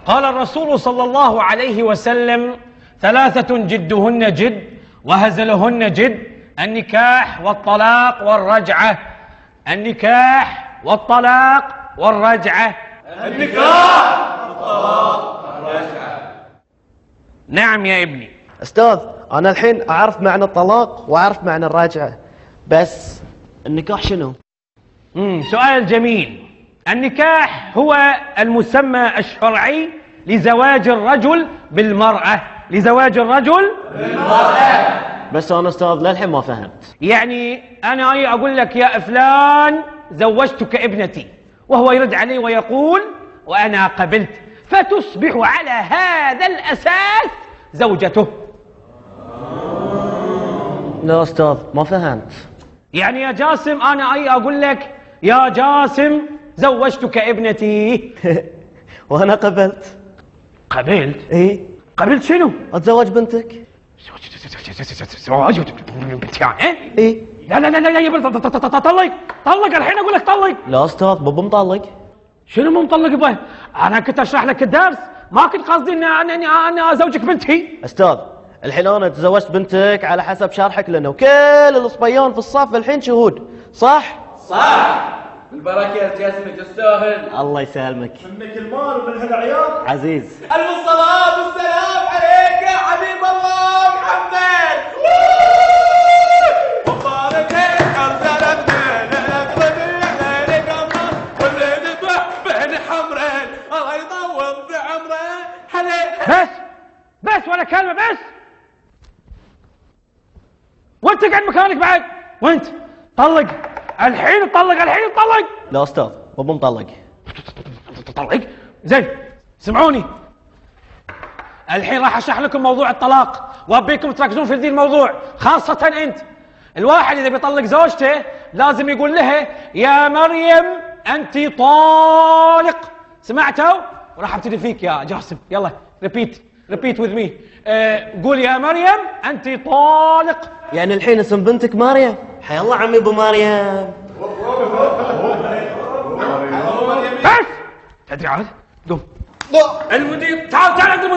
قال الرسول صلى الله عليه وسلم: ثلاثة جدهن جد وهزلهن جد: النكاح والطلاق والرجعة. النكاح والطلاق والرجعة. النكاح والطلاق والرجعة. نعم يا ابني. أستاذ، أنا الحين أعرف معنى الطلاق وأعرف معنى الرجعة، بس النكاح شنو؟ سؤال جميل. النكاح هو المسمى الشرعي لزواج الرجل بالمرأة. لزواج الرجل بالمرأة. بس أنا أستاذ للحين ما فهمت. يعني أنا أقول لك: يا فلان زوجتك ابنتي، وهو يرد علي ويقول: وأنا قبلت، فتصبح على هذا الأساس زوجته. لا أستاذ ما فهمت. يعني يا جاسم أنا أقول لك: يا جاسم زوجتك ابنتي. وأنا قبلت. قبلت؟ إيه؟ قبلت شنو؟ أتزوج بنتك. زواج بنتي يعني؟ إيه؟ لا لا لا لا يا طلق طلق الحين أقول لك طلق. لا أستاذ بابا مطلق. شنو مو مطلق بها؟ أنا كنت أشرح لك الدرس، ما كنت قصدي أن أزوجك بنتي. أستاذ الحين أنا تزوجت بنتك على حسب شرحك لنا، وكل الصبيان في الصف الحين شهود، صح؟ صح. البركة يا جاسم تستاهل. الله يسلمك. منك المال ومن هالعيال. عزيز. ألف الصلاة والسلام عليك يا حبيب الله محمد. وبارك أرسل بينك وبين قمر واللي ذبح بين حمرين الله يطول بعمره. بس ولا كلمة بس. وانت قاعد مكانك بعد. وانت طلق الحين طلق الحين طلق. لا أستاذ بابا مطلق. طلق زين. سمعوني الحين راح اشرح لكم موضوع الطلاق، وابيكم تركزون في ذي الموضوع، خاصة انت. الواحد اذا بيطلق زوجته لازم يقول لها: يا مريم انت طالق. سمعتوا؟ وراح ابتدي فيك يا جاسم. يلا ريبيت وذ مي. قول: يا مريم انت طالق. يعني الحين اسم بنتك مريم؟ حي الله عمي ابو مريم. بس تدري عاد؟ قوم. المدير تعال عند المدير.